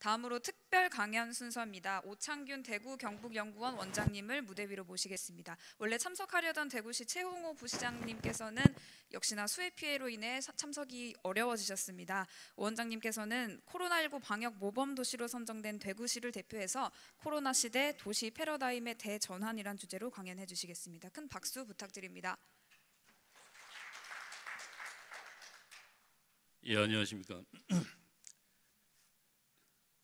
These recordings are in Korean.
다음으로 특별 강연 순서입니다. 오창균 대구 경북연구원 원장님을 무대 위로 모시겠습니다. 원래 참석하려던 대구시 최홍호 부시장님께서는 역시나 수해 피해로 인해 참석이 어려워지셨습니다. 원장님께서는 코로나19 방역 모범 도시로 선정된 대구시를 대표해서 코로나 시대 도시 패러다임의 대전환이란 주제로 강연해 주시겠습니다. 큰 박수 부탁드립니다. 예, 안녕하십니까.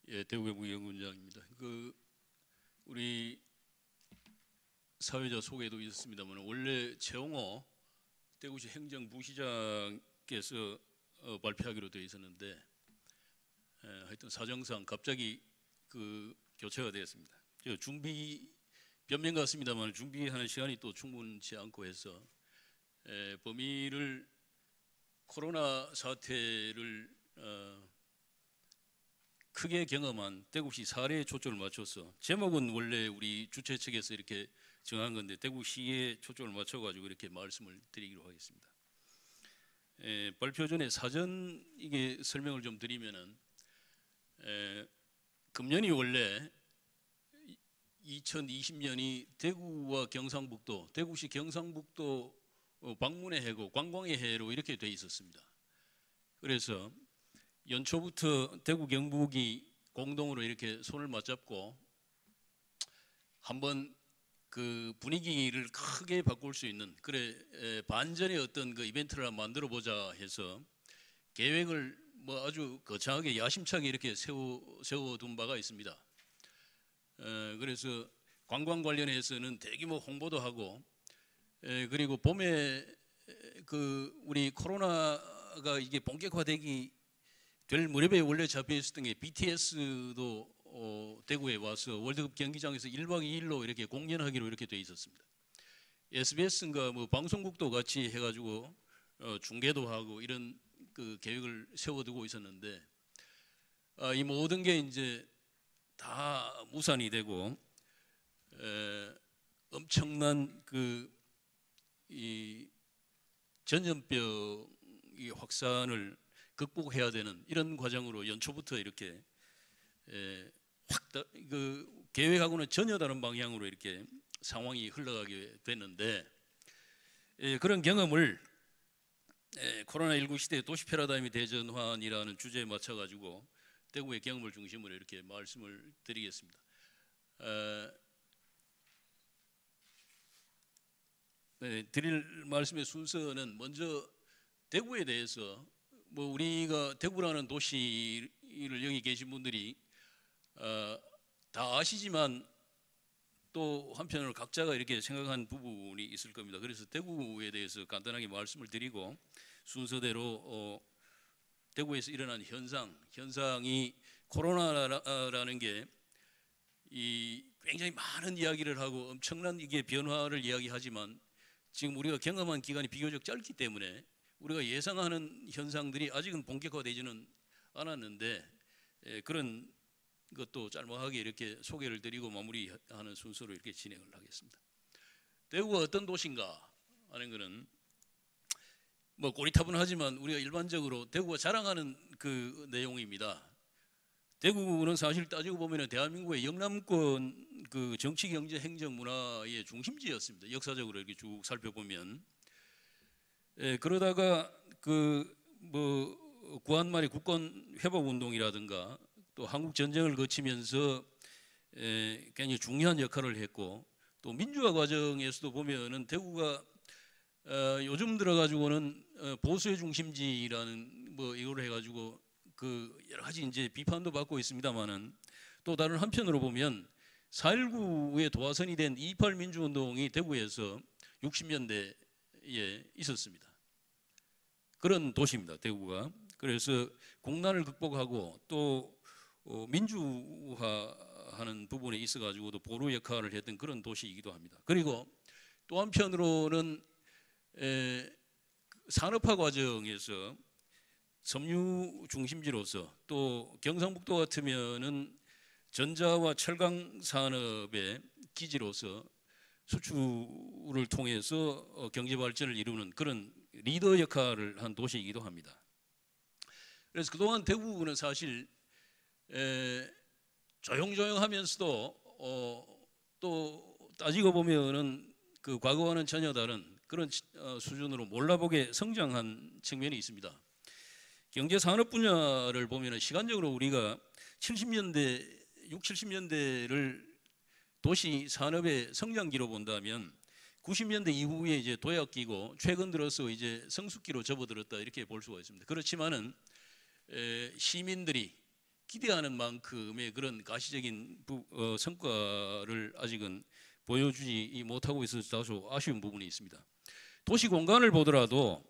예, 대구경북연구원장입니다. 우리 사회자 소개도 있었습니다만 원래 최홍호 대구시 행정부시장께서 발표하기로 되어 있었는데 하여튼 사정상 갑자기 교체가 되었습니다. 준비 변명 같습니다만 준비하는 시간이 또 충분치 않고 해서 범위를 코로나 사태를 크게 경험한 대구시 사례에 초점을 맞춰서, 제목은 원래 우리 주최 측에서 이렇게 정한 건데 대구시에 초점을 맞춰가지고 이렇게 말씀을 드리기로 하겠습니다. 발표 전에 사전 이게 설명을 좀 드리면은, 금년이 원래 2020년이 대구와 경상북도, 대구시 경상북도 방문의 해고, 관광의 해로 이렇게 돼 있었습니다. 그래서 연초부터 대구 경북이 공동으로 이렇게 손을 맞잡고 한번 분위기를 크게 바꿀 수 있는 반전의 어떤 이벤트를 만들어 보자 해서 계획을 아주 거창하게 야심차게 이렇게 세워둔 바가 있습니다. 그래서 관광 관련해서는 대규모 홍보도 하고, 그리고 봄에 우리 코로나가 이게 본격화되기 될 무렵에 원래 잡혀 있었던 게 BTS도 대구에 와서 월드컵 경기장에서 1박 2일로 이렇게 공연하기로 이렇게 돼 있었습니다. SBS인가 방송국도 같이 해가지고 중계도 하고 이런 계획을 세워두고 있었는데, 이 모든 게 이제 다 무산이 되고 엄청난 이 전염병의 확산을 극복해야 되는 이런 과정으로 연초부터 이렇게 계획하고는 전혀 다른 방향으로 이렇게 상황이 흘러가게 됐는데, 그런 경험을 코로나19 시대 도시 패러다임의 대전환이라는 주제에 맞춰가지고 대구의 경험을 중심으로 이렇게 말씀을 드리겠습니다. 드릴 말씀의 순서는, 먼저 대구에 대해서 우리가 대구라는 도시를 여기 계신 분들이 다 아시지만 또 한편으로 각자가 이렇게 생각한 부분이 있을 겁니다. 그래서 대구에 대해서 간단하게 말씀을 드리고, 순서대로 대구에서 일어난 현상이 코로나라는 게 굉장히 많은 이야기를 하고 엄청난 이게 변화를 이야기하지만, 지금 우리가 경험한 기간이 비교적 짧기 때문에 우리가 예상하는 현상들이 아직은 본격화되지는 않았는데, 그런 것도 짤막하게 이렇게 소개를 드리고 마무리하는 순서로 이렇게 진행을 하겠습니다. 대구가 어떤 도시인가 하는 것은 고리타분하지만 우리가 일반적으로 대구가 자랑하는 내용입니다. 대구는 사실 따지고 보면 대한민국의 영남권 정치, 경제, 행정, 문화의 중심지였습니다. 역사적으로 이렇게 쭉 살펴보면. 그러다가 구한말의 국권 회복 운동이라든가 또 한국 전쟁을 거치면서 굉장히 중요한 역할을 했고, 또 민주화 과정에서도 보면은 대구가 요즘 들어가지고는 보수의 중심지라는 이걸 해가지고 여러 가지 이제 비판도 받고 있습니다만은, 또 다른 한편으로 보면 4.19의 도화선이 된 2.28 민주운동이 대구에서 60년대에 있었습니다. 그런 도시입니다, 대구가. 그래서 공난을 극복하고 또 민주화하는 부분에 있어가지고도 보루 역할을 했던 그런 도시이기도 합니다. 그리고 또 한편으로는 산업화 과정에서 섬유 중심지로서, 또 경상북도 같으면은 전자와 철강 산업의 기지로서 수출을 통해서 경제 발전을 이루는 그런 리더 역할을 한 도시이기도 합니다. 그래서 그동안 대구는 사실 조용조용하면서도 또 따지고 보면은 그 과거와는 전혀 다른 그런 수준으로 몰라보게 성장한 측면이 있습니다. 경제 산업 분야를 보면은 시간적으로 우리가 70년대를 도시 산업의 성장기로 본다면 90년대 이후에 이제 도약기고 최근 들어서 이제 성숙기로 접어들었다 이렇게 볼 수가 있습니다. 그렇지만은 시민들이 기대하는 만큼의 그런 가시적인 성과를 아직은 보여주지 못하고 있어서 다소 아쉬운 부분이 있습니다. 도시 공간을 보더라도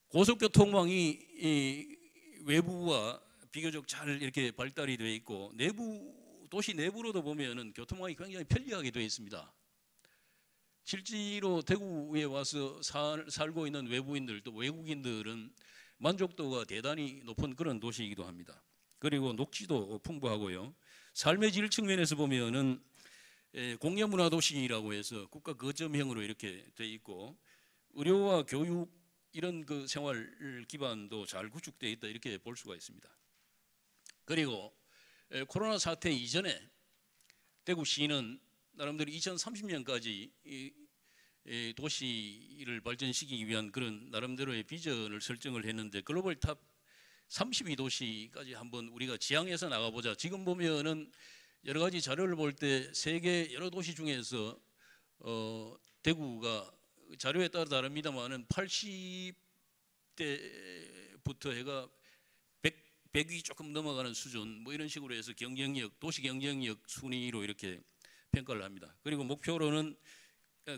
고속교통망이 외부와 비교적 잘 이렇게 발달이 되어 있고 도시 내부로도 보면은 교통망이 굉장히 편리하게 되어 있습니다. 실제로 대구에 와서 살고 있는 외부인들 또 외국인들은 만족도가 대단히 높은 그런 도시이기도 합니다. 그리고 녹지도 풍부하고요. 삶의 질 측면에서 보면은 공연문화도시라고 해서 국가 거점형으로 이렇게 돼 있고 의료와 교육 이런 그 생활 기반도 잘 구축되어 있다 이렇게 볼 수가 있습니다. 그리고 코로나 사태 이전에 대구시는 나름대로 2030년까지 도시를 발전시키기 위한 그런 나름대로의 비전을 설정을 했는데 글로벌 탑 32도시까지 한번 우리가 지향해서 나가보자. 지금 보면은 여러 가지 자료를 볼 때 세계 여러 도시 중에서 대구가 자료에 따라 다릅니다만은 80대부터 해가 100이 조금 넘어가는 수준 뭐 이런 식으로 해서 도시 경쟁력 순위로 이렇게 평가를 합니다. 그리고 목표로는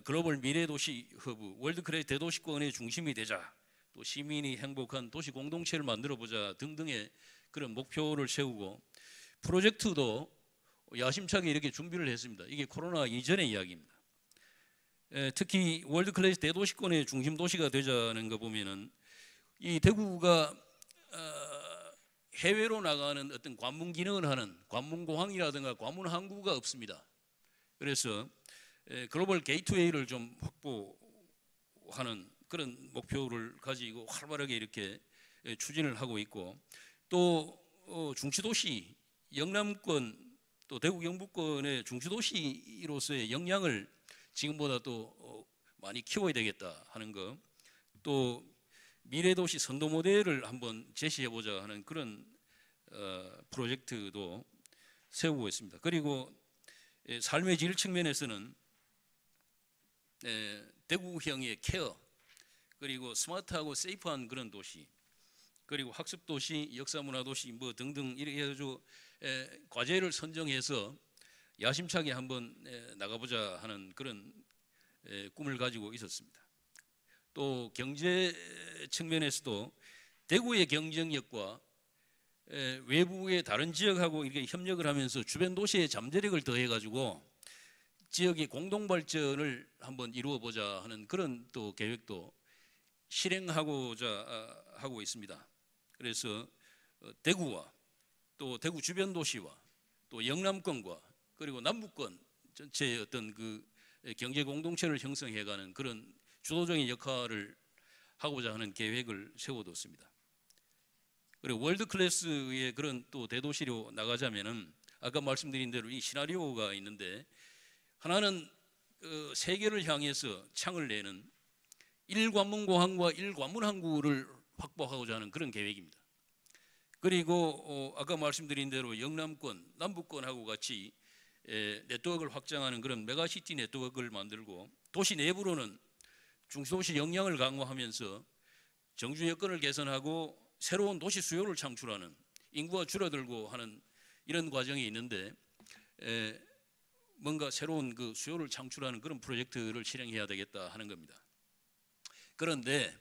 글로벌 미래도시 허브, 월드클래스 대도시권의 중심이 되자, 또 시민이 행복한 도시 공동체를 만들어보자 등등의 그런 목표를 세우고 프로젝트도 야심차게 이렇게 준비를 했습니다. 이게 코로나 이전의 이야기입니다. 특히 월드클래스 대도시권의 중심 도시가 되자는 거 보면은 이 대구가 해외로 나가는 어떤 관문 기능을 하는 관문공항이라든가 관문항구가 없습니다. 그래서 글로벌 게이트웨이를 좀 확보하는 그런 목표를 가지고 활발하게 이렇게 추진을 하고 있고 또 중추도시 영남권 또 대구 경북권의 중추도시로서의 역량을 지금보다 또 많이 키워야 되겠다 하는 거, 또 미래도시 선도 모델을 한번 제시해보자 하는 그런 프로젝트도 세우고 있습니다. 그리고 삶의 질 측면에서는 대구형의 케어, 그리고 스마트하고 세이프한 그런 도시, 그리고 학습도시, 역사문화도시 뭐 등등 이렇게 해가지고 과제를 선정해서 야심차게 한번 나가보자 하는 그런 꿈을 가지고 있었습니다. 또 경제 측면에서도 대구의 경쟁력과 외부의 다른 지역하고 이렇게 협력을 하면서 주변 도시의 잠재력을 더해가지고 지역의 공동 발전을 한번 이루어 보자 하는 그런 또 계획도 실행하고자 하고 있습니다. 그래서 대구와 또 대구 주변 도시와 또 영남권과 그리고 남북권 전체의 어떤 그 경제 공동체를 형성해가는 그런 주도적인 역할을 하고자 하는 계획을 세워뒀습니다. 그리고 월드 클래스의 그런 또 대도시로 나가자면은 아까 말씀드린 대로 이 시나리오가 있는데 하나는 세계를 향해서 창을 내는 1관문공항과 1관문항구를 확보하고자 하는 그런 계획입니다. 그리고 아까 말씀드린 대로 영남권, 남북권하고 같이 네트워크를 확장하는 그런 메가시티 네트워크를 만들고 도시 내부로는 중소도시 역량을 강화하면서 정주 여건을 개선하고 새로운 도시 수요를 창출하는 인구가 줄어들고 하는 이런 과정이 있는데 뭔가 새로운 그 수요를 창출하는 그런 프로젝트를 실행해야 되겠다 하는 겁니다. 그런데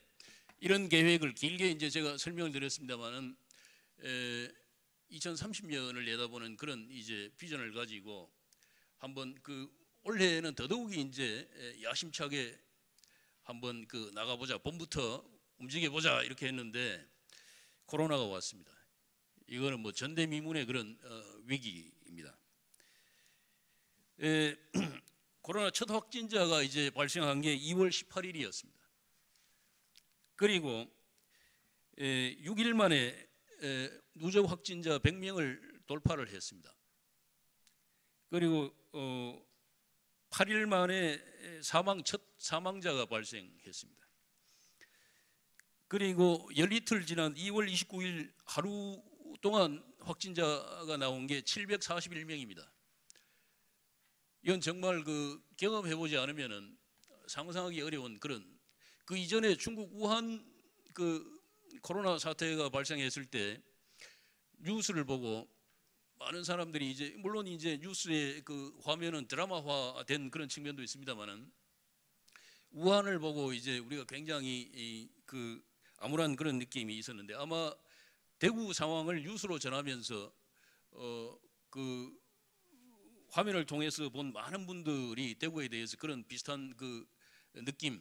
이런 계획을 길게 이제 제가 설명을 드렸습니다만은 2030년을 내다보는 그런 이제 비전을 가지고 한번 그 올해는 더더욱이 이제 야심차게 한번 그 나가보자, 봄부터 움직여보자 이렇게 했는데 코로나가 왔습니다. 이거는 뭐 전대미문의 그런 위기입니다. 코로나 첫 확진자가 이제 발생한 게 2월 18일이었습니다. 그리고 6일 만에 누적 확진자 100명을 돌파를 했습니다. 그리고 8일 만에 첫 사망자가 발생했습니다. 그리고 열이틀 지난 2월 29일 하루 동안 확진자가 나온 게 741명입니다. 이건 정말 경험해보지 않으면은 상상하기 어려운 그런, 그 이전에 중국 우한 코로나 사태가 발생했을 때 뉴스를 보고 많은 사람들이 이제, 물론 이제 뉴스의 화면은 드라마화된 그런 측면도 있습니다만은, 우한을 보고 이제 우리가 굉장히 암울한 그런 느낌이 있었는데, 아마 대구 상황을 뉴스로 전하면서 화면을 통해서 본 많은 분들이 대구에 대해서 그런 비슷한 느낌,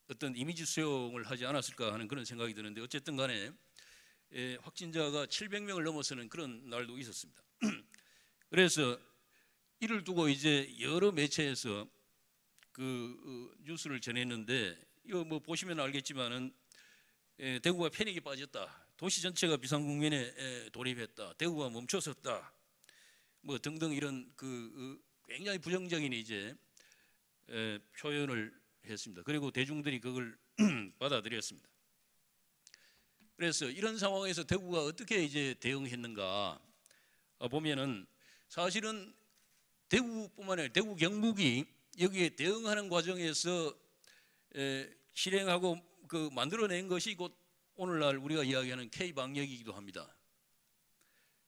어떤 이미지 수용을 하지 않았을까 하는 그런 생각이 드는데, 어쨌든 간에 확진자가 700명을 넘어서는 그런 날도 있었습니다. 그래서 이를 두고 이제 여러 매체에서 뉴스를 전했는데, 이거 뭐 보시면 알겠지만은 대구가 패닉에 빠졌다, 도시 전체가 비상국면에 돌입했다, 대구가 멈춰섰다, 뭐 등등 이런 굉장히 부정적인 이제 표현을 했습니다. 그리고 대중들이 그걸 받아들였습니다. 그래서 이런 상황에서 대구가 어떻게 이제 대응했는가 보면은, 사실은 대구뿐만 아니라 대구 경북이 여기에 대응하는 과정에서 실행하고 만들어낸 것이 곧 오늘날 우리가 이야기하는 K-방역이기도 합니다.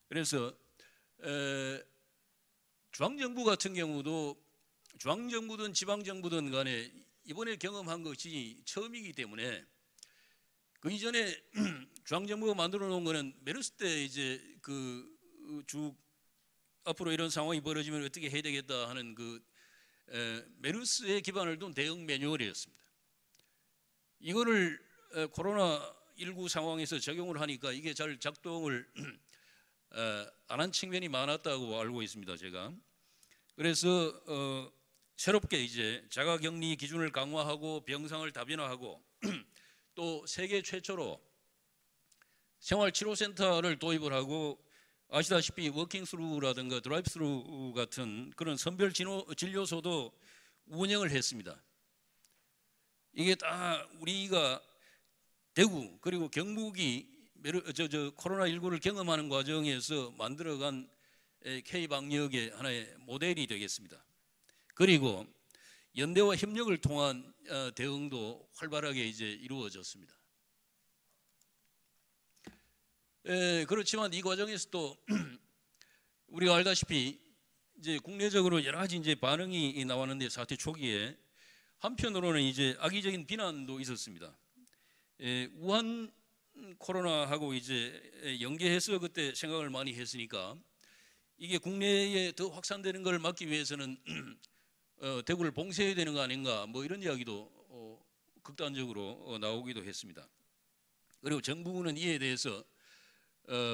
그래서 중앙정부 같은 경우도, 중앙정부든 지방정부든 간에 이번에 경험한 것이 처음이기 때문에, 그 이전에 중앙정부가 만들어 놓은 거는 메르스 때 이제 쭉 앞으로 이런 상황이 벌어지면 어떻게 해야 되겠다 하는 메르스에 기반을 둔 대응 매뉴얼이었습니다. 이거를 코로나19 상황에서 적용을 하니까 이게 잘 작동을 안 한 측면이 많았다고 알고 있습니다, 제가. 그래서 새롭게 이제 자가격리 기준을 강화하고 병상을 다변화하고 또 세계 최초로 생활치료센터를 도입을 하고, 아시다시피 워킹스루라든가 드라이브스루 같은 그런 선별 진료소도 운영을 했습니다. 이게 다 우리가 대구 그리고 경북이 코로나19를 경험하는 과정에서 만들어간 K-방역의 하나의 모델이 되겠습니다. 그리고 연대와 협력을 통한 대응도 활발하게 이제 이루어졌습니다. 그렇지만 이 과정에서 또 우리가 알다시피 이제 국내적으로 여러 가지 이제 반응이 나왔는데, 사태 초기에 한편으로는 이제 악의적인 비난도 있었습니다. 우한 코로나하고 이제 연계해서 그때 생각을 많이 했으니까 이게 국내에 더 확산되는 걸 막기 위해서는 대구를 봉쇄해야 되는 거 아닌가, 뭐 이런 이야기도 극단적으로 나오기도 했습니다. 그리고 정부는 이에 대해서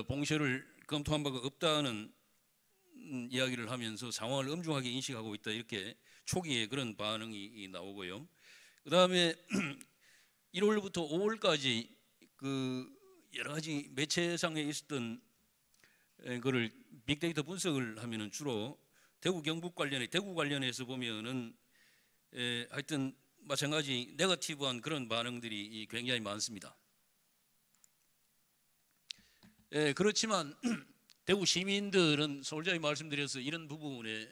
봉쇄를 검토한 바가 없다는 이야기를 하면서 상황을 엄중하게 인식하고 있다, 이렇게 초기에 그런 반응이 나오고요. 그 다음에 1월부터 5월까지 여러 가지 매체상에 있었던 거를 빅데이터 분석을 하면은 주로 대구 관련해서 보면은 하여튼 마찬가지 네거티브한 그런 반응들이 굉장히 많습니다. 그렇지만 대구 시민들은 솔직히 말씀드려서 이런 부분에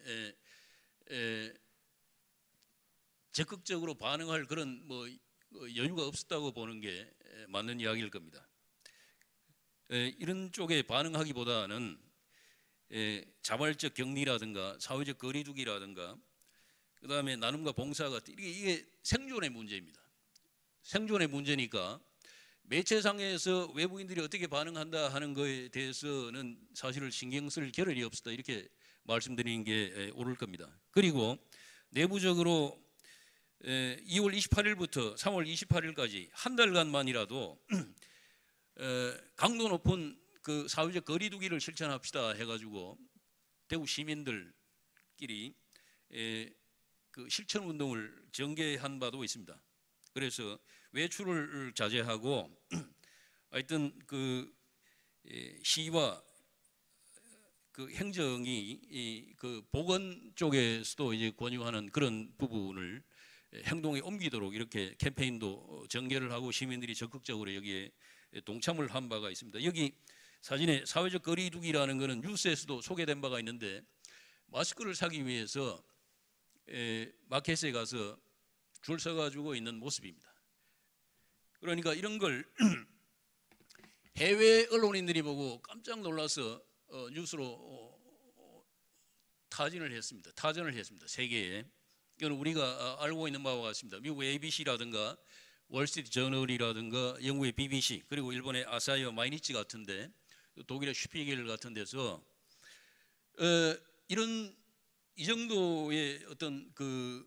적극적으로 반응할 그런 여유가 없었다고 보는 게 맞는 이야기일 겁니다. 이런 쪽에 반응하기보다는 자발적 격리라든가 사회적 거리두기라든가 그다음에 나눔과 봉사 같은 이게 생존의 문제입니다. 생존의 문제니까 매체상에서 외부인들이 어떻게 반응한다 하는 것에 대해서는 사실은 신경 쓸 겨를이 없었다, 이렇게 말씀드리는 게 옳을 겁니다. 그리고 내부적으로 2월 28일부터 3월 28일까지 한 달간만이라도 강도 높은 사회적 거리두기를 실천합시다 해가지고 대구 시민들끼리 실천 운동을 전개한 바도 있습니다. 그래서 외출을 자제하고 하여튼 시와 그 행정이 그 보건 쪽에서도 이제 권유하는 그런 부분을 행동에 옮기도록 이렇게 캠페인도 전개를 하고 시민들이 적극적으로 여기에 동참을 한 바가 있습니다. 여기 사진에 사회적 거리두기라는 것은 뉴스에서도 소개된 바가 있는데 마스크를 사기 위해서 마켓에 가서 줄 서가지고 있는 모습입니다. 그러니까 이런 걸 해외 언론인들이 보고 깜짝 놀라서 뉴스로 타전을 했습니다. 세계에. 이건 우리가 알고 있는 바와 같습니다. 미국 ABC라든가 월스트리트 저널이라든가 영국의 BBC 그리고 일본의 아사히와 마이니치 같은데 독일의 슈피겔 같은 데서 이런 이 정도의 어떤 그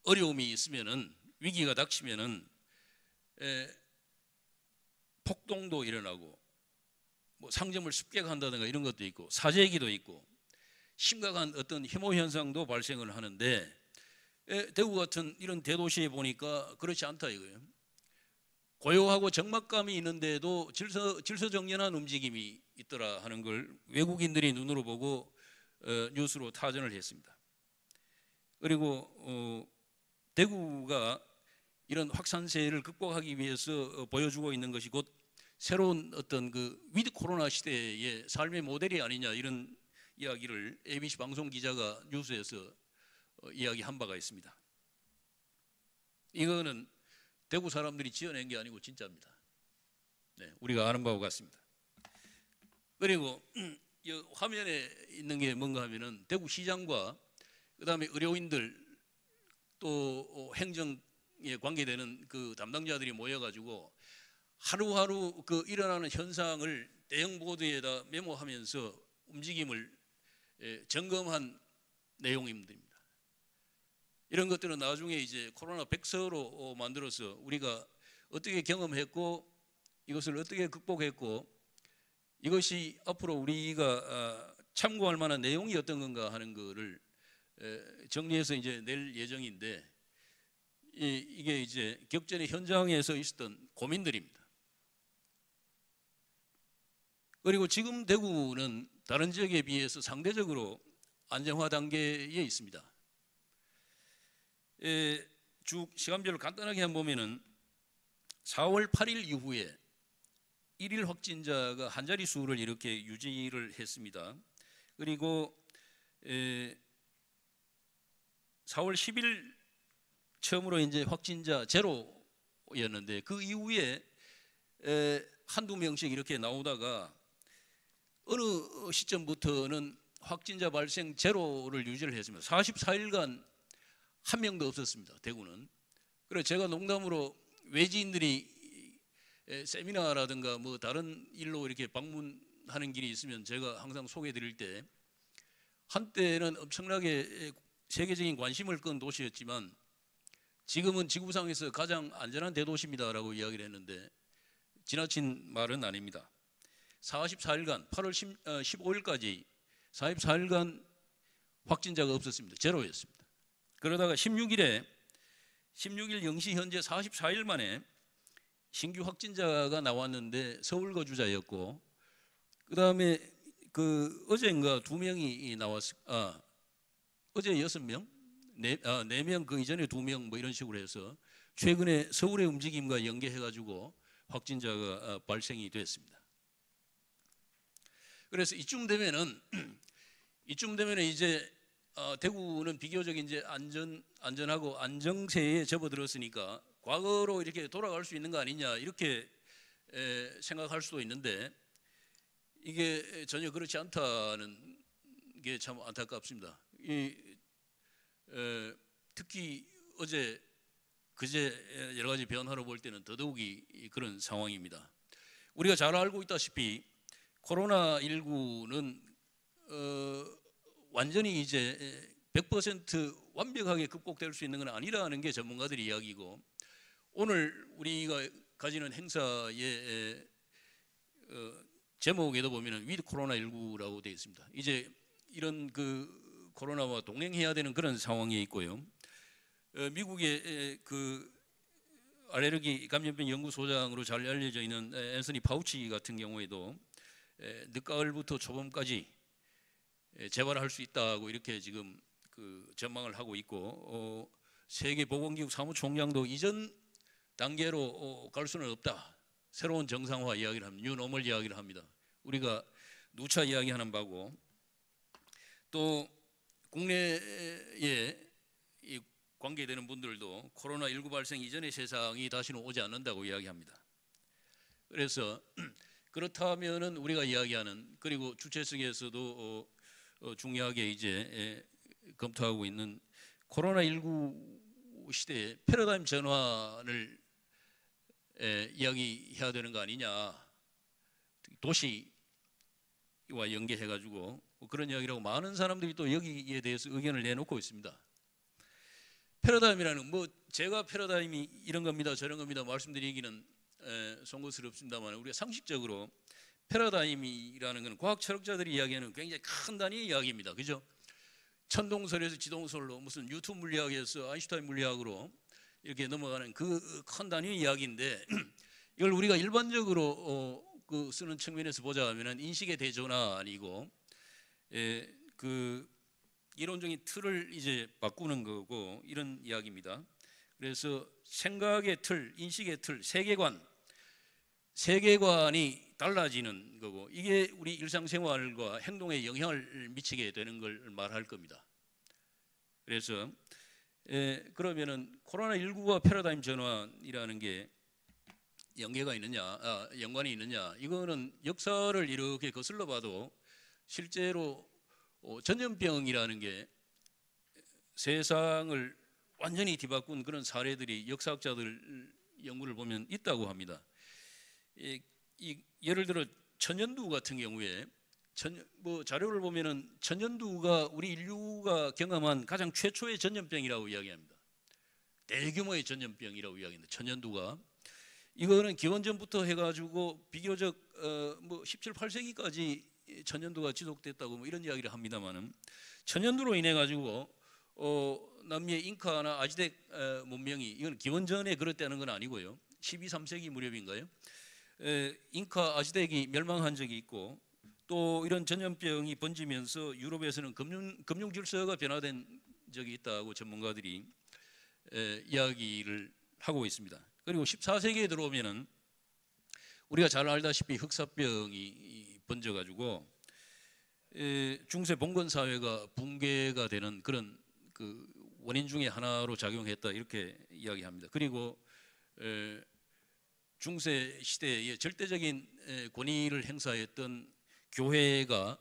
어려움이 있으면은 위기가 닥치면은 폭동도 일어나고 뭐 상점을 습격한다든가 이런 것도 있고 사재기도 있고 심각한 어떤 혐오 현상도 발생을 하는데 대구 같은 이런 대도시에 보니까 그렇지 않다 이거예요. 고요하고 적막감이 있는데도 질서정연한 움직임이 있더라 하는 걸 외국인들이 눈으로 보고 뉴스로 타전을 했습니다. 그리고 대구가 이런 확산세를 극복하기 위해서 보여주고 있는 것이 곧 새로운 어떤 그 위드 코로나 시대의 삶의 모델이 아니냐 이런 이야기를 ABC 방송 기자가 뉴스에서 이야기한 바가 있습니다. 이거는 대구 사람들이 지어낸 게 아니고 진짜입니다. 네, 우리가 아는 바와 같습니다. 그리고 이 화면에 있는 게 뭔가 하면은 대구 시장과 그다음에 의료인들 또 행정에 관계되는 그 담당자들이 모여가지고 하루하루 그 일어나는 현상을 대형 보드에다 메모하면서 움직임을 점검한 내용입니다. 이런 것들은 나중에 이제 코로나 백서로 만들어서 우리가 어떻게 경험했고 이것을 어떻게 극복했고 이것이 앞으로 우리가 참고할 만한 내용이 어떤 건가 하는 거를 정리해서 이제 낼 예정인데 이게 이제 격전의 현장에서 있었던 고민들입니다. 그리고 지금 대구는 다른 지역에 비해서 상대적으로 안정화 단계에 있습니다. 쭉 시간별로 간단하게 한번 보면은 4월 8일 이후에 1일 확진자가 한 자릿수를 이렇게 유지를 했습니다. 그리고 4월 10일 처음으로 이제 확진자 제로였는데 그 이후에 한두 명씩 이렇게 나오다가 어느 시점부터는 확진자 발생 제로를 유지를 했습니다. 44일간 한 명도 없었습니다. 대구는. 그래서 제가 농담으로 외지인들이 세미나라든가 뭐 다른 일로 이렇게 방문하는 길이 있으면 제가 항상 소개해 드릴 때 한때는 엄청나게 세계적인 관심을 끈 도시였지만 지금은 지구상에서 가장 안전한 대도시입니다라고 이야기를 했는데 지나친 말은 아닙니다. 44일간 8월 15일까지 44일간 확진자가 없었습니다. 제로였습니다. 그러다가 16일 0시 현재 44일 만에 신규 확진자가 나왔는데 서울 거주자였고 그다음에 그 어제인가 2명이 어제 6명, 4명 그 이전에 2명 뭐 이런 식으로 해서 최근에 서울의 움직임과 연계해가지고 확진자가 발생이 됐습니다. 그래서 이쯤 되면은 이제 대구는 비교적 이제 안전하고 안정세에 접어들었으니까 과거로 이렇게 돌아갈 수 있는 거 아니냐 이렇게 생각할 수도 있는데 이게 전혀 그렇지 않다는 게 참 안타깝습니다. 특히 어제 그제 여러 가지 변화를 볼 때는 더더욱이 그런 상황입니다. 우리가 잘 알고 있다시피 코로나19는 완전히 이제 100% 완벽하게 극복될 수 있는 건 아니라는 게 전문가들의 이야기고 오늘 우리가 가지는 행사의 제목에도 보면은 위드 코로나19라고 되어 있습니다. 이제 이런 그 코로나와 동행해야 되는 그런 상황에 있고요. 미국의 그 알레르기 감염병 연구소장으로 잘 알려져 있는 앤서니 파우치 같은 경우에도 늦가을부터 초봄까지 재발할 수 있다고 이렇게 지금 그 전망을 하고 있고 세계보건기구 사무총장도 이전 단계로 갈 수는 없다. 새로운 정상화 이야기를 합니다. 뉴노멀 이야기를 합니다. 우리가 누차 이야기하는 바고 또 국내에 관계되는 분들도 코로나19 발생 이전의 세상이 다시는 오지 않는다고 이야기합니다. 그래서 그렇다면은 우리가 이야기하는 그리고 주최측에서도 중요하게 이제 검토하고 있는 코로나19 시대의 패러다임 전환을 이야기해야 되는 거 아니냐. 도시와 연계해가지고 그런 이야기라고 많은 사람들이 또 여기에 대해서 의견을 내놓고 있습니다. 패러다임이라는 뭐 제가 패러다임이 이런 겁니다 저런 겁니다 말씀드리기는 송구스럽습니다만 우리가 상식적으로 패러다임이라는 것은 과학 철학자들이 이야기하는 굉장히 큰 단위의 이야기입니다. 그죠? 천동설에서 지동설로 무슨 뉴턴 물리학에서 아인슈타인 물리학으로 이렇게 넘어가는 그 큰 단위의 이야기인데 이걸 우리가 일반적으로 그 쓰는 측면에서 보자면은 인식의 대전환이고 그 이론적인 틀을 이제 바꾸는 거고 이런 이야기입니다. 그래서 생각의 틀, 인식의 틀, 세계관이 달라지는 거고 이게 우리 일상생활과 행동에 영향을 미치게 되는 걸 말할 겁니다. 그래서 그러면은 코로나19와 패러다임 전환이라는 게 연관이 있느냐? 이거는 역사를 이렇게 거슬러 봐도 실제로 전염병이라는 게 세상을 완전히 뒤바꾼 그런 사례들이 역사학자들 연구를 보면 있다고 합니다. 예를 들어 천연두 같은 경우에 자료를 보면은 천연두가 우리 인류가 경험한 가장 최초의 전염병이라고 이야기합니다. 대규모의 전염병이라고 이야기합니다. 천연두가 이거는 기원전부터 해가지고 비교적 뭐 17, 18세기까지 천연두가 지속됐다고 뭐 이런 이야기를 합니다만은 천연두로 인해 가지고 남미의 잉카나 아즈텍 문명이 이건 기원전에 그랬다는 건 아니고요. 12, 3세기 무렵인가요? 잉카 아즈텍이 멸망한 적이 있고 또 이런 전염병이 번지면서 유럽에서는 금융 질서가 변화된 적이 있다고 전문가들이 이야기를 하고 있습니다. 그리고 14세기에 들어오면은 우리가 잘 알다시피 흑사병이 번져가지고 중세 봉건 사회가 붕괴가 되는 그런 그 원인 중에 하나로 작용했다 이렇게 이야기합니다. 그리고 중세 시대에 절대적인 권위를 행사했던 교회가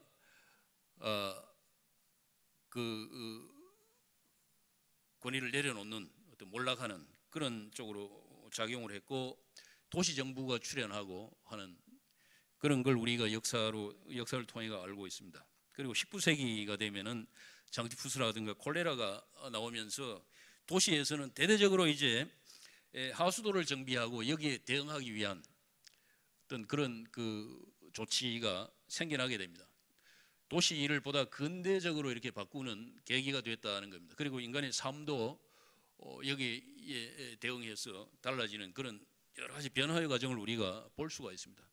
그 권위를 내려놓는 어떤 몰락하는 그런 쪽으로 작용을 했고 도시 정부가 출현하고 하는 그런 걸 우리가 역사를 통해 알고 있습니다. 그리고 19세기가 되면은 장티푸스라든가 콜레라가 나오면서 도시에서는 대대적으로 이제 하수도를 정비하고 여기에 대응하기 위한 어떤 그런 그 조치가 생겨나게 됩니다. 도시를 보다 근대적으로 이렇게 바꾸는 계기가 됐다는 겁니다. 그리고 인간의 삶도 여기에 대응해서 달라지는 그런 여러 가지 변화의 과정을 우리가 볼 수가 있습니다.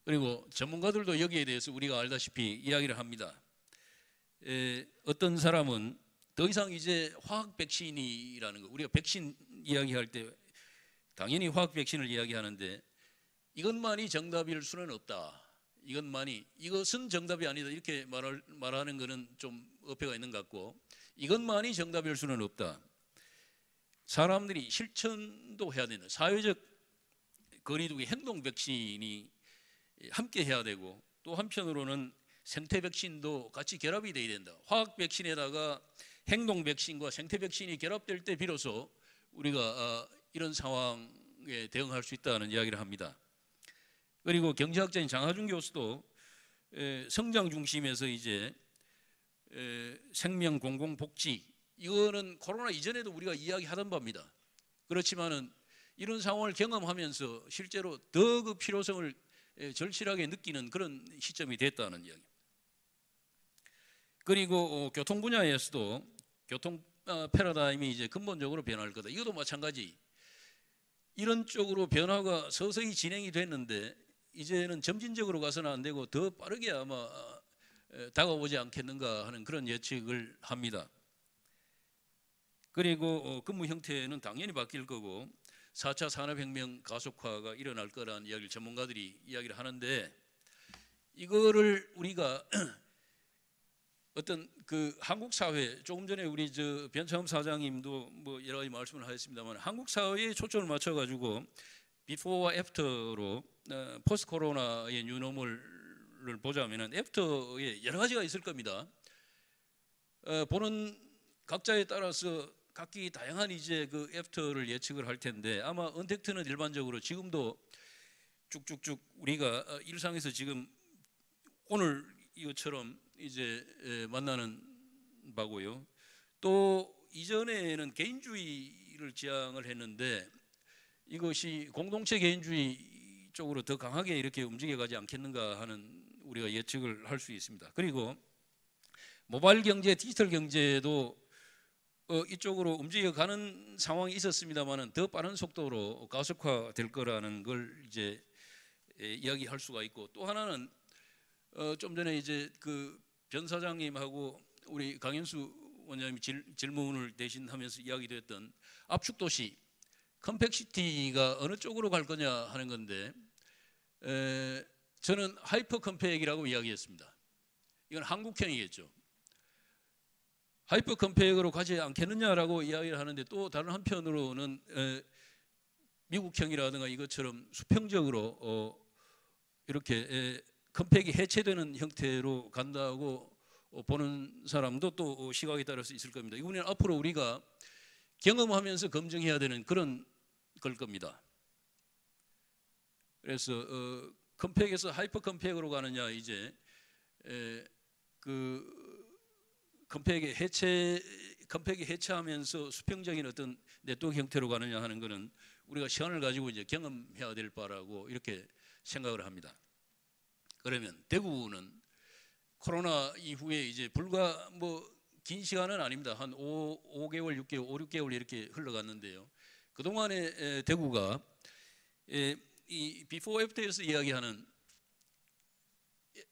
그리고 전문가들도 여기에 대해서 우리가 알다시피 이야기를 합니다. 어떤 사람은 더 이상 이제 화학 백신이라는 거 우리가 백신 이야기할 때 당연히 화학 백신을 이야기하는데 이것만이 정답일 수는 없다. 이것은 정답이 아니다 이렇게 말하는 것은 좀 어폐가 있는 것 같고 이것만이 정답일 수는 없다. 사람들이 실천도 해야 되는 사회적 거리두기 행동 백신이 함께 해야 되고 또 한편으로는 생태 백신도 같이 결합이 돼야 된다. 화학 백신에다가 행동 백신과 생태 백신이 결합될 때 비로소 우리가 이런 상황에 대응할 수 있다는 이야기를 합니다. 그리고 경제학자인 장하준 교수도 성장 중심에서 이제 생명 공공 복지 이거는 코로나 이전에도 우리가 이야기하던 바입니다. 그렇지만은 이런 상황을 경험하면서 실제로 더 그 필요성을 절실하게 느끼는 그런 시점이 됐다는 이야기. 그리고 교통 분야에서도 교통 패러다임이 이제 근본적으로 변할 거다. 이것도 마찬가지. 이런 쪽으로 변화가 서서히 진행이 됐는데 이제는 점진적으로 가서는 안 되고 더 빠르게 아마 다가오지 않겠는가 하는 그런 예측을 합니다. 그리고 근무 형태는 당연히 바뀔 거고 4차 산업혁명 가속화가 일어날 거라는 이야기를 전문가들이 이야기를 하는데, 이거를 우리가 어떤 그 한국 사회, 조금 전에 우리 저 변창흠 사장님도 뭐 여러 가지 말씀을 하셨습니다만, 한국 사회에 초점을 맞춰 가지고 비포와 애프터로 포스트 코로나의 뉴노멀을 보자면은 애프터에 여러 가지가 있을 겁니다. 보는 각자에 따라서 각기 다양한 이제 그 애프터를 예측을 할 텐데, 아마 언택트는 일반적으로 지금도 쭉쭉쭉 우리가 일상에서 지금 오늘 이것처럼 이제 만나는 바고요. 또 이전에는 개인주의를 지향을 했는데 이것이 공동체 개인주의 쪽으로 더 강하게 이렇게 움직여가지 않겠는가 하는 우리가 예측을 할 수 있습니다. 그리고 모바일 경제, 디지털 경제도 이쪽으로 움직여가는 상황이 있었습니다만은 더 빠른 속도로 가속화될 거라는 걸 이제 이야기할 수가 있고, 또 하나는 좀 전에 이제 그 변 사장님하고 우리 강현수 원장님이 질문을 대신하면서 이야기됐던 압축 도시, 컴팩시티가 어느 쪽으로 갈 거냐 하는 건데, 저는 하이퍼 컴팩이라고 이야기했습니다. 이건 한국형이겠죠. 하이퍼 컴팩으로 가지 않겠느냐라고 이야기를 하는데, 또 다른 한편으로는 미국형이라든가 이것처럼 수평적으로 이렇게 컴팩이 해체되는 형태로 간다고 보는 사람도 또 시각에 따라서 있을 겁니다. 이거는 앞으로 우리가 경험하면서 검증해야 되는 그런 걸 겁니다. 그래서 컴팩에서 하이퍼 컴팩으로 가느냐, 이제 그 컴팩이 해체하면서 수평적인 어떤 네트워크 형태로 가느냐 하는 것은 우리가 시간을 가지고 이제 경험해야 될 바라고 이렇게 생각을 합니다. 그러면 대구는 코로나 이후에 이제 불과 뭐 긴 시간은 아닙니다. 한 5개월, 6개월, 5, 6개월 이렇게 흘러갔는데요. 그동안에 대구가 이 비포 애프터에서 이야기하는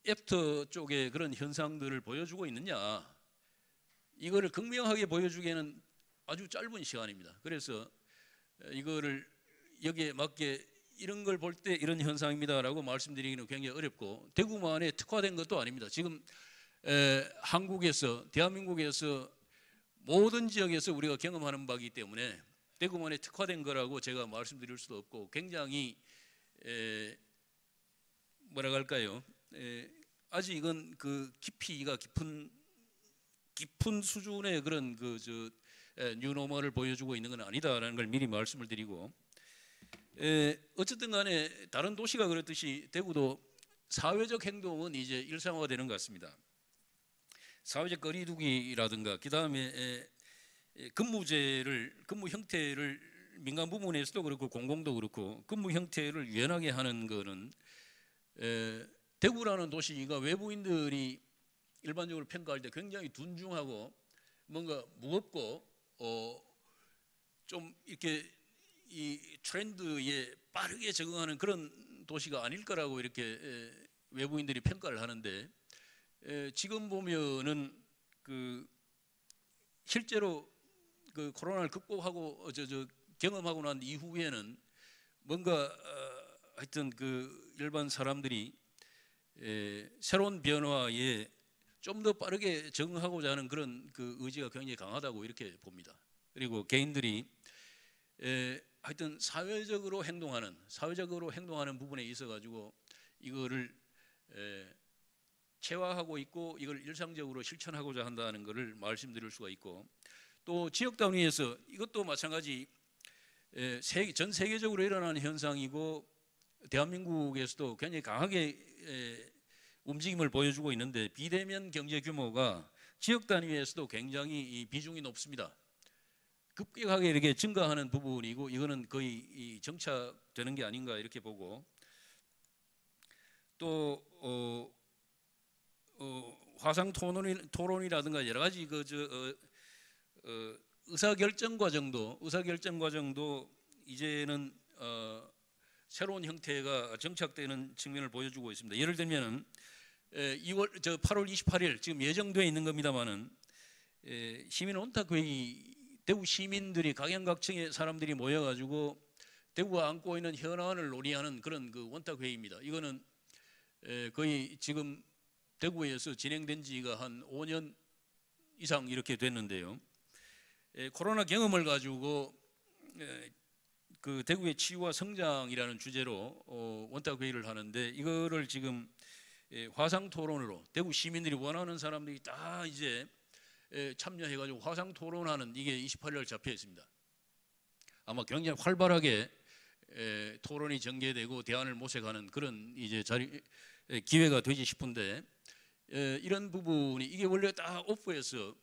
애프터 쪽의 그런 현상들을 보여주고 있느냐, 이거를 극명하게 보여주기에는 아주 짧은 시간입니다. 그래서 이거를 여기에 맞게 이런 걸 볼 때 이런 현상입니다라고 말씀드리기는 굉장히 어렵고, 대구만에 특화된 것도 아닙니다. 지금 한국에서, 대한민국에서 모든 지역에서 우리가 경험하는 바이기 때문에 대구만에 특화된 거라고 제가 말씀드릴 수도 없고, 굉장히 뭐라 할까요? 아직 이건 그 깊이가 깊은 수준의 그런 그 뉴노멀을 보여주고 있는 건 아니다라는 걸 미리 말씀을 드리고, 어쨌든 간에 다른 도시가 그렇듯이 대구도 사회적 행동은 이제 일상화되는 것 같습니다. 사회적 거리두기라든가, 그 다음에 근무 형태를 민간 부문에서도 그렇고 공공도 그렇고 근무 형태를 유연하게 하는 거는, 대구라는 도시가 외부인들이 일반적으로 평가할 때 굉장히 둔중하고 뭔가 무겁고 좀 이렇게 이 트렌드에 빠르게 적응하는 그런 도시가 아닐 거라고 이렇게 외부인들이 평가를 하는데, 지금 보면은 그 실제로 그 코로나를 극복하고 경험하고 난 이후에는 뭔가 하여튼 그 일반 사람들이 새로운 변화에 좀 더 빠르게 적응하고자 하는 그런 그 의지가 굉장히 강하다고 이렇게 봅니다. 그리고 개인들이 하여튼 사회적으로 행동하는 부분에 있어 가지고 이거를 체화하고 있고 이걸 일상적으로 실천하고자 한다는 것을 말씀드릴 수가 있고, 또 지역 단위에서 이것도 마찬가지 전 세계적으로 일어나는 현상이고 대한민국에서도 굉장히 강하게 움직임을 보여주고 있는데, 비대면 경제 규모가 지역 단위에서도 굉장히 비중이 높습니다. 급격하게 이렇게 증가하는 부분이고, 이거는 거의 정착되는 게 아닌가 이렇게 보고, 또 화상 토론이라든가 여러 가지 의사결정 과정도 이제는 새로운 형태가 정착되는 측면을 보여주고 있습니다. 예를 들면 저 8월 28일 지금 예정되어 있는 겁니다만은 시민 원탁회의 대구 시민들이 각양각층의 사람들이 모여가지고 대구가 안고 있는 현안을 논의하는 그런 그 원탁회의입니다. 이거는 거의 지금 대구에서 진행된 지가 한 5년 이상 이렇게 됐는데요. 코로나 경험을 가지고 그 대구의 치유와 성장이라는 주제로 원탁회의를 하는데 이거를 지금 화상 토론으로 대구 시민들이 원하는 사람들이 다 이제 참여해가지고 화상 토론하는 이게 28일 잡혀 있습니다. 아마 굉장히 활발하게 토론이 전개되고 대안을 모색하는 그런 이제 기회가 되지 싶은데 이런 부분이 이게 원래 다 오프에서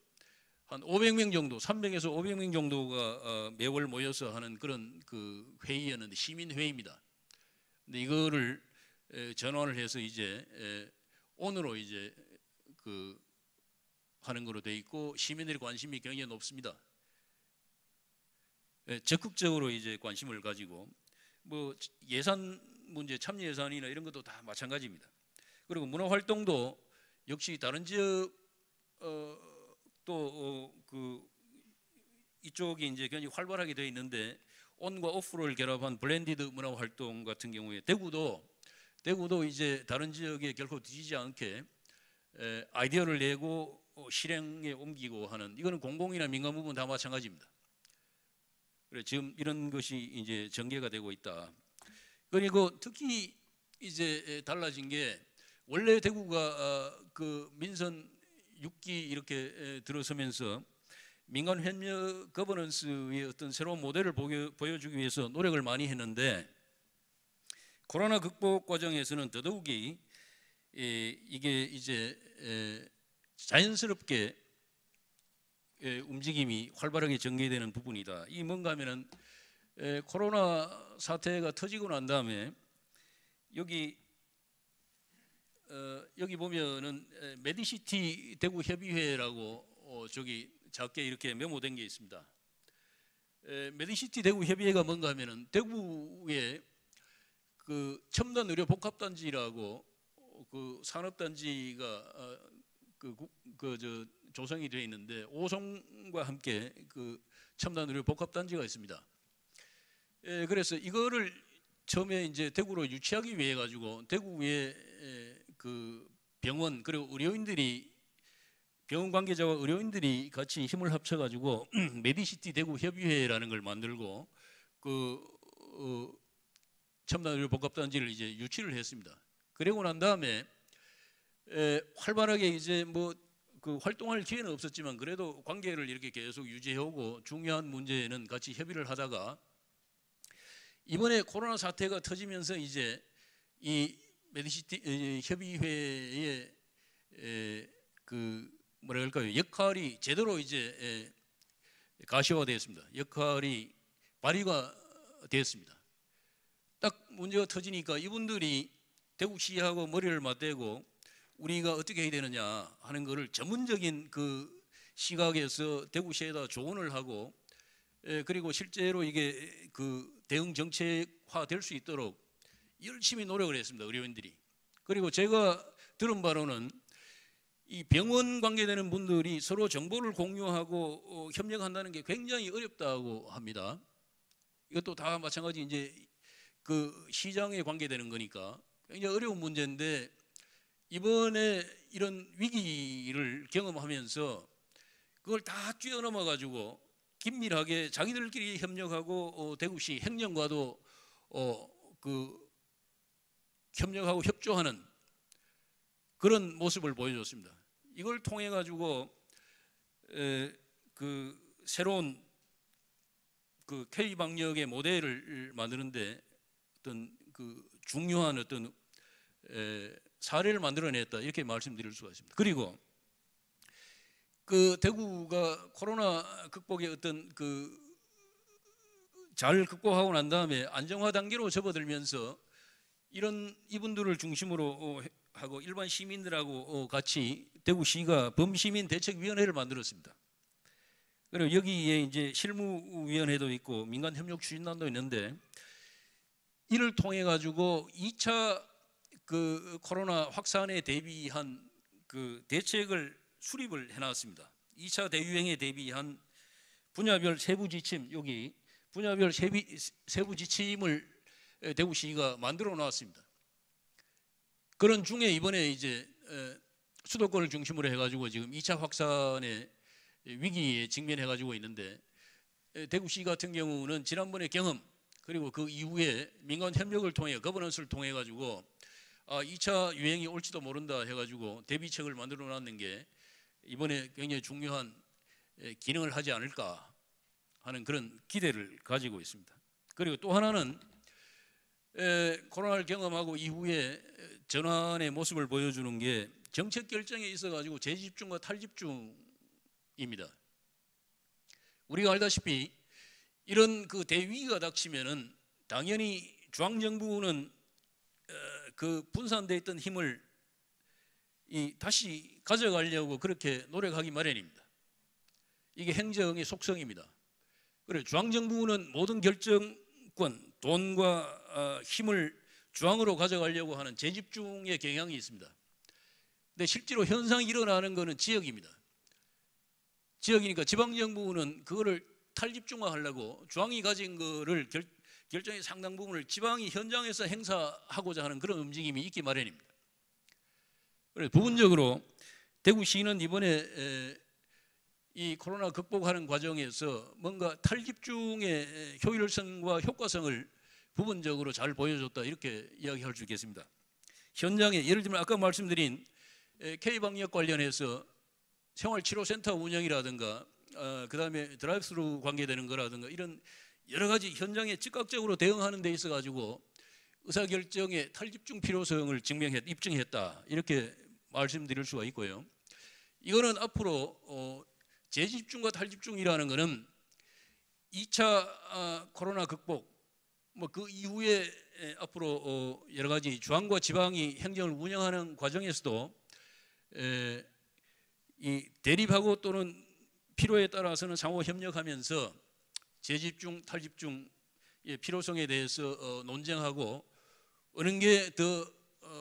한 500명 정도, 300에서 500명 정도가 매월 모여서 하는 그런 그 회의였는데 시민 회의입니다. 근데 이거를 전환을 해서 이제 오늘로 이제 그 하는 거로 돼 있고 시민들의 관심이 굉장히 높습니다. 적극적으로 이제 관심을 가지고 뭐 예산 문제, 참여 예산이나 이런 것도 다 마찬가지입니다. 그리고 문화 활동도 역시 다른 지역 그 이쪽이 이제 굉장히 활발하게 되어 있는데 온과 오프를 결합한 블렌디드 문화 활동 같은 경우에 대구도 이제 다른 지역에 결코 뒤지지 않게 아이디어를 내고 실행에 옮기고 하는 이거는 공공이나 민간 부분 다 마찬가지입니다. 그래 지금 이런 것이 이제 전개가 되고 있다. 그리고 특히 이제 달라진 게 원래 대구가 그 민선 6기 이렇게 들어서면서 민간 협력 거버넌스의 어떤 새로운 모델을 보여주기 위해서 노력을 많이 했는데 코로나 극복 과정에서는 더더욱이 이게 이제 자연스럽게 움직임이 활발하게 전개되는 부분이다. 이게 뭔가 하면은 코로나 사태가 터지고 난 다음에 여기 보면은 메디시티 대구 협의회라고 저기 작게 이렇게 메모된 게 있습니다. 메디시티 대구 협의회가 뭔가 하면은 대구에 그 첨단 의료 복합단지라고 그 산업단지가 조성이 되어 있는데 오송과 함께 그 첨단 의료 복합단지가 있습니다. 그래서 이거를 처음에 이제 대구로 유치하기 위해 가지고 대구에 그 병원 그리고 의료인들이 병원 관계자와 의료인들이 같이 힘을 합쳐 가지고 메디시티 대구 협의회라는 걸 만들고 그 첨단 의료 복합단지를 이제 유치를 했습니다. 그러고 난 다음에 활발하게 이제 뭐 그 활동할 기회는 없었지만 그래도 관계를 이렇게 계속 유지해오고 중요한 문제는 같이 협의를 하다가 이번에 코로나 사태가 터지면서 이제 이 메디시티 협의회의 그 뭐라 그럴까요 역할이 제대로 이제 가시화되었습니다. 역할이 발휘가 되었습니다. 딱 문제가 터지니까 이분들이 대구시하고 머리를 맞대고 우리가 어떻게 해야 되느냐 하는 것을 전문적인 그 시각에서 대구시에다 조언을 하고 그리고 실제로 이게 그 대응 정책화 될 수 있도록 열심히 노력을 했습니다. 의료인들이. 그리고 제가 들은 바로는 이 병원 관계되는 분들이 서로 정보를 공유하고 협력한다는 게 굉장히 어렵다고 합니다. 이것도 다 마찬가지 이제 그 시장에 관계되는 거니까 굉장히 어려운 문제인데 이번에 이런 위기를 경험하면서 그걸 다 뛰어넘어 가지고 긴밀하게 자기들끼리 협력하고 대구시 행정과도 그 협력하고 협조하는 그런 모습을 보여줬습니다. 이걸 통해 가지고 그 새로운 그 K 방역의 모델을 만드는데 어떤 그 중요한 어떤 사례를 만들어냈다 이렇게 말씀드릴 수가 있습니다. 그리고 그 대구가 코로나 극복의 어떤 그 잘 극복하고 난 다음에 안정화 단계로 접어들면서 이런 이분들을 중심으로 하고 일반 시민들하고 같이 대구시가 범시민 대책위원회를 만들었습니다. 그리고 여기에 이제 실무위원회도 있고 민간협력추진단도 있는데 이를 통해 가지고 2차 그 코로나 확산에 대비한 그 대책을 수립을 해놨습니다. 2차 대유행에 대비한 분야별 세부 지침, 여기 분야별 세부 지침을 대구시가 만들어 놨습니다. 그런 중에 이번에 이제 수도권을 중심으로 해가지고 지금 2차 확산의 위기에 직면해가지고 있는데, 대구시 같은 경우는 지난번에 경험 그리고 그 이후에 민간 협력을 통해 거버넌스를 통해 가지고 2차 유행이 올지도 모른다 해가지고 대비책을 만들어 놨는 게 이번에 굉장히 중요한 기능을 하지 않을까 하는 그런 기대를 가지고 있습니다. 그리고 또 하나는 코로나를 경험하고 이후에 전환의 모습을 보여주는 게 정책 결정에 있어 가지고 재집중과 탈집중입니다. 우리가 알다시피 이런 그 대위기가 닥치면은 당연히 중앙정부는 그 분산돼 있던 힘을 다시 가져가려고 그렇게 노력하기 마련입니다. 이게 행정의 속성입니다. 그래, 중앙정부는 모든 결정권, 돈과 힘을 중앙으로 가져가려고 하는 재집중의 경향이 있습니다. 근데 실제로 현상이 일어나는 것은 지역입니다. 지역이니까 지방정부는 그거를 탈집중화하려고 중앙이 가진 거를 결정의 상당 부분을 지방이 현장에서 행사하고자 하는 그런 움직임이 있기 마련입니다. 그래서 부분적으로 대구시는 이번에 이 코로나 극복하는 과정에서 뭔가 탈집중의 효율성과 효과성을 부분적으로 잘 보여줬다, 이렇게 이야기할 수 있겠습니다. 현장에 예를 들면 아까 말씀드린 K방역 관련해서 생활치료센터 운영이라든가 그다음에 드라이브스루 관계되는 거라든가 이런 여러 가지 현장에 즉각적으로 대응하는 데 있어 가지고 의사결정의 탈집중 필요성을 입증했다, 이렇게 말씀드릴 수가 있고요. 이거는 앞으로 재집중과 탈집중이라는 것은 2차 코로나 극복, 뭐 그 이후에 앞으로 여러 가지 중앙과 지방이 행정을 운영하는 과정에서도 이 대립하고 또는 필요에 따라서는 상호 협력하면서 재집중, 탈집중의 필요성에 대해서 논쟁하고 어느 게 더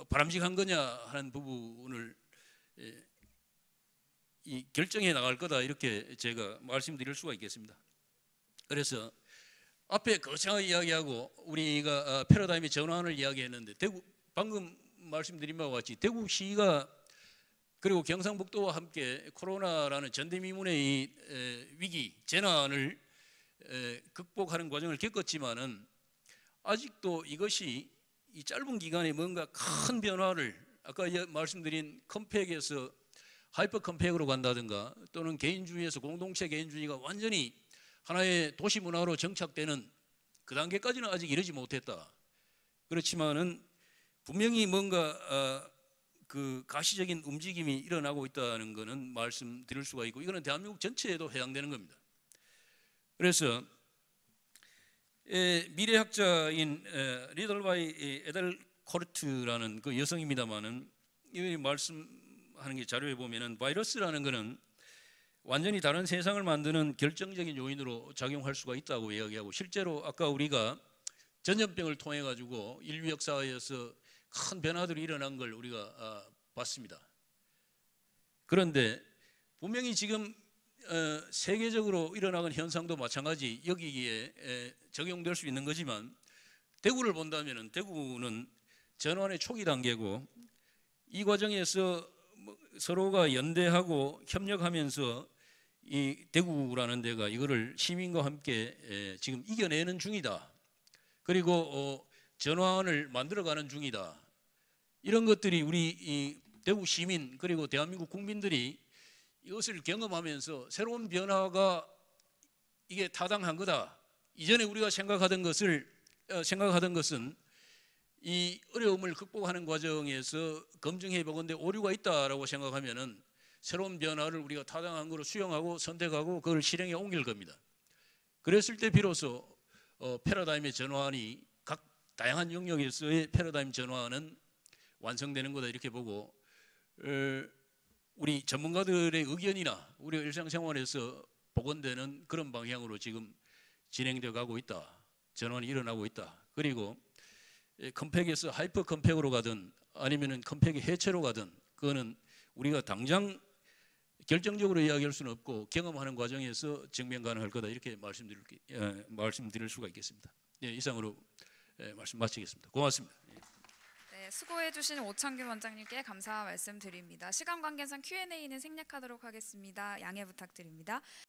바람직한 거냐 하는 부분을 결정해 나갈 거다, 이렇게 제가 말씀드릴 수가 있겠습니다. 그래서 앞에 거창하게 이야기하고 우리가 패러다임의 전환을 이야기했는데, 방금 말씀드린 바와 같이 대구시가 그리고 경상북도와 함께 코로나라는 전대미문의 이 위기, 재난을 극복하는 과정을 겪었지만은 아직도 이것이 이 짧은 기간에 뭔가 큰 변화를, 아까 말씀드린 컴팩에서 하이퍼 컴팩으로 간다든가 또는 개인주의에서 공동체 개인주의가 완전히 하나의 도시 문화로 정착되는 그 단계까지는 아직 이르지 못했다. 그렇지만은 분명히 뭔가 그 가시적인 움직임이 일어나고 있다는 것은 말씀드릴 수가 있고, 이거는 대한민국 전체에도 해당되는 겁니다. 그래서 미래학자인 리덜바이 에델코르트라는 그 여성입니다만은 이 말씀하는 게 자료에 보면은 바이러스라는 것은 완전히 다른 세상을 만드는 결정적인 요인으로 작용할 수가 있다고 이야기하고, 실제로 아까 우리가 전염병을 통해 가지고 인류 역사에서 큰 변화들이 일어난 걸 우리가 봤습니다. 그런데 분명히 지금 세계적으로 일어나는 현상도 마찬가지 여기에 적용될 수 있는 거지만, 대구를 본다면 대구는 전환의 초기 단계고, 이 과정에서 서로가 연대하고 협력하면서 이 대구라는 데가 이거를 시민과 함께 지금 이겨내는 중이다. 그리고 전환을 만들어가는 중이다. 이런 것들이 우리 이 대구 시민 그리고 대한민국 국민들이 이것을 경험하면서 새로운 변화가 이게 타당한 거다. 이전에 우리가 생각하던 것은 이 어려움을 극복하는 과정에서 검증해 보건대 오류가 있다라고 생각하면은 새로운 변화를 우리가 타당한 거로 수용하고 선택하고 그걸 실행에 옮길 겁니다. 그랬을 때 비로소 패러다임의 전환이 각 다양한 영역에서의 패러다임 전환은 완성되는 거다, 이렇게 보고 우리 전문가들의 의견이나 우리 일상생활에서 복원되는 그런 방향으로 지금 진행되어 가고 있다. 전환이 일어나고 있다. 그리고 컴팩에서 하이퍼 컴팩으로 가든 아니면은 컴팩의 해체로 가든 그거는 우리가 당장 결정적으로 이야기할 수는 없고 경험하는 과정에서 증명 가능할 거다 이렇게 말씀드릴 수가 있겠습니다. 예, 이상으로 말씀 마치겠습니다. 고맙습니다. 네, 수고해주신 오창균 원장님께 감사 말씀드립니다. 시간 관계상 Q&A는 생략하도록 하겠습니다. 양해 부탁드립니다.